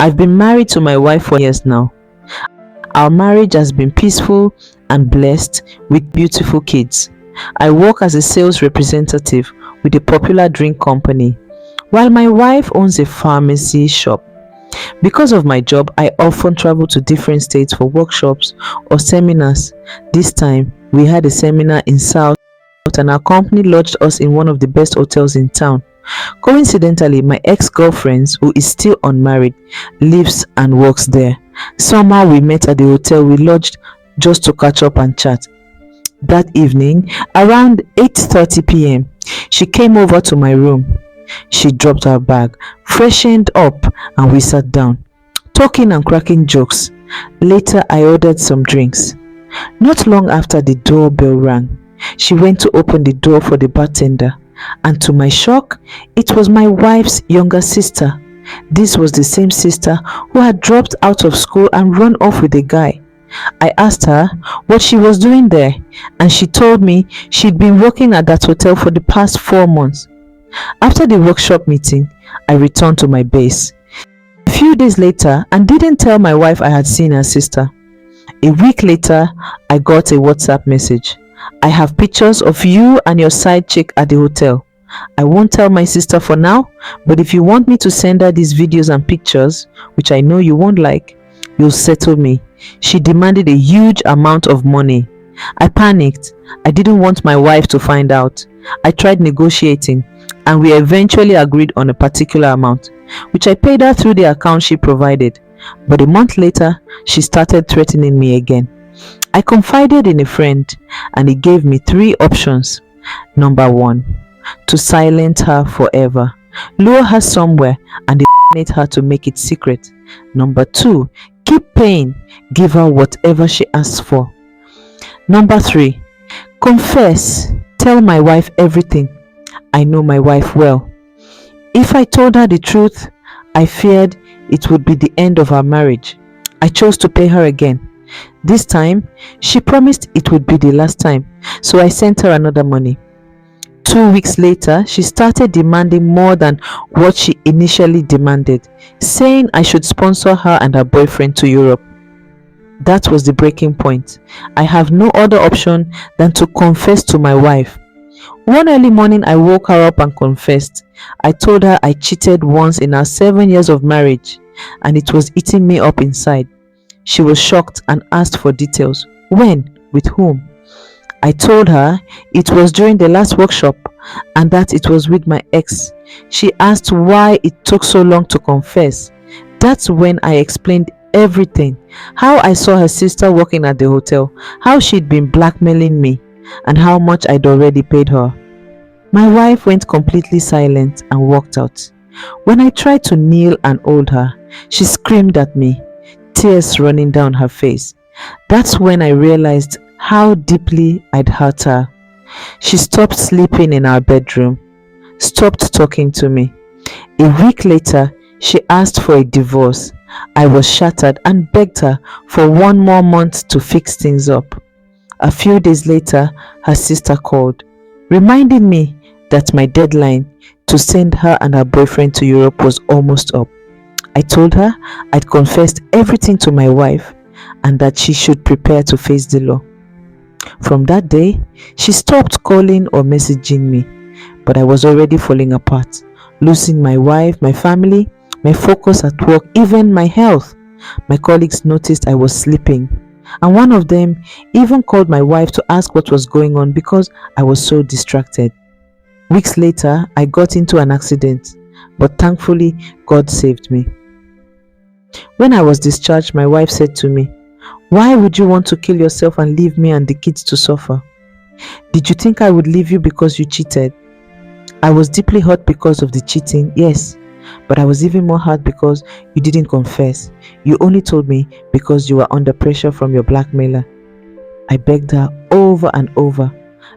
I've been married to my wife for years now. Our marriage has been peaceful and blessed with beautiful kids. I work as a sales representative with a popular drink company, while my wife owns a pharmacy shop. Because of my job, I often travel to different states for workshops or seminars. This time, we had a seminar in South, and our company lodged us in one of the best hotels in town. Coincidentally, my ex-girlfriend, who is still unmarried, lives and works there. Somehow we met at the hotel we lodged just to catch up and chat. That evening, around 8:30 p.m., she came over to my room. She dropped her bag, freshened up, and we sat down, talking and cracking jokes. Later, I ordered some drinks. Not long after the doorbell rang, she went to open the door for the bartender, and to my shock, it was my wife's younger sister. This was the same sister who had dropped out of school and run off with a guy. I asked her what she was doing there, and she told me she'd been working at that hotel for the past 4 months. After the workshop meeting, I returned to my base a few days later and didn't tell my wife I had seen her sister. A week later, I got a WhatsApp message. I have pictures of you and your side chick at the hotel. I won't tell my sister for now, but if you want me to send her these videos and pictures, which I know you won't like, you'll settle me. She demanded a huge amount of money. I panicked. I didn't want my wife to find out. I tried negotiating, and we eventually agreed on a particular amount, which I paid her through the account she provided. But a month later, she started threatening me again. I confided in a friend, and he gave me 3 options. Number 1, to silence her forever, lure her somewhere and impregnate her to make it secret. Number 2, keep paying, give her whatever she asks for. Number 3, confess, tell my wife everything. I know my wife well. If I told her the truth, I feared it would be the end of our marriage. I chose to pay her again. This time, she promised it would be the last time, so I sent her another money. 2 weeks later, she started demanding more than what she initially demanded, saying I should sponsor her and her boyfriend to Europe. That was the breaking point. I have no other option than to confess to my wife. One early morning, I woke her up and confessed. I told her I cheated once in our 7 years of marriage, and it was eating me up inside. She was shocked and asked for details. When? With whom? I told her it was during the last workshop and that it was with my ex. She asked why it took so long to confess. That's when I explained everything. How I saw her sister working at the hotel, how she'd been blackmailing me, and how much I'd already paid her. My wife went completely silent and walked out. When I tried to kneel and hold her, she screamed at me, tears running down her face. That's when I realized how deeply I'd hurt her. She stopped sleeping in our bedroom, stopped talking to me. A week later, she asked for a divorce. I was shattered and begged her for 1 more month to fix things up. A few days later, her sister called, reminding me that my deadline to send her and her boyfriend to Europe was almost up. I told her I'd confessed everything to my wife and that she should prepare to face the law. From that day, she stopped calling or messaging me, but I was already falling apart, losing my wife, my family, my focus at work, even my health. My colleagues noticed I was sleeping, and one of them even called my wife to ask what was going on because I was so distracted. Weeks later, I got into an accident, but thankfully, God saved me. When I was discharged, my wife said to me, why would you want to kill yourself and leave me and the kids to suffer? Did you think I would leave you because you cheated? I was deeply hurt because of the cheating, yes, but I was even more hurt because you didn't confess. You only told me because you were under pressure from your blackmailer. I begged her over and over.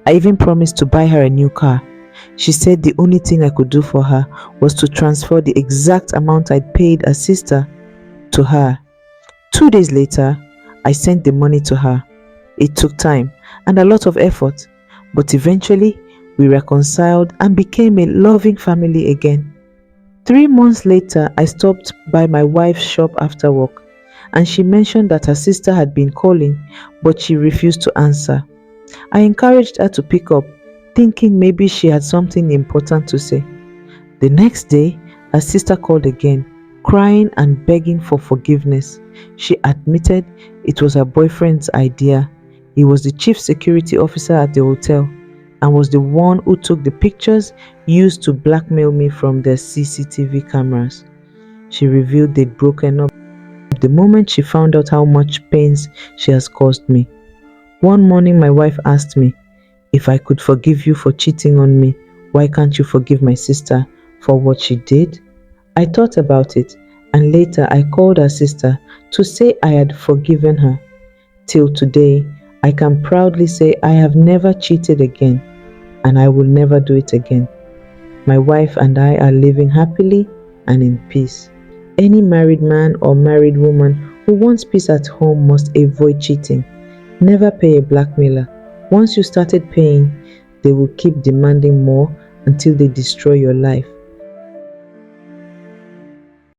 I even promised to buy her a new car. She said the only thing I could do for her was to transfer the exact amount I'd paid her sister to her. 2 days later, I sent the money to her. It took time and a lot of effort, but eventually we reconciled and became a loving family again. 3 months later, I stopped by my wife's shop after work, and she mentioned that her sister had been calling, but she refused to answer. I encouraged her to pick up, thinking maybe she had something important to say. The next day, her sister called again, crying and begging for forgiveness. She admitted it was her boyfriend's idea. He was the chief security officer at the hotel and was the one who took the pictures used to blackmail me from their CCTV cameras. She revealed they'd broken up the moment she found out how much pains she has caused me. One morning, my wife asked me, if I could forgive you for cheating on me, why can't you forgive my sister for what she did? I thought about it, and later I called her sister to say I had forgiven her. Till today, I can proudly say I have never cheated again, and I will never do it again. My wife and I are living happily and in peace. Any married man or married woman who wants peace at home must avoid cheating. Never pay a blackmailer. Once you started paying, they will keep demanding more until they destroy your life.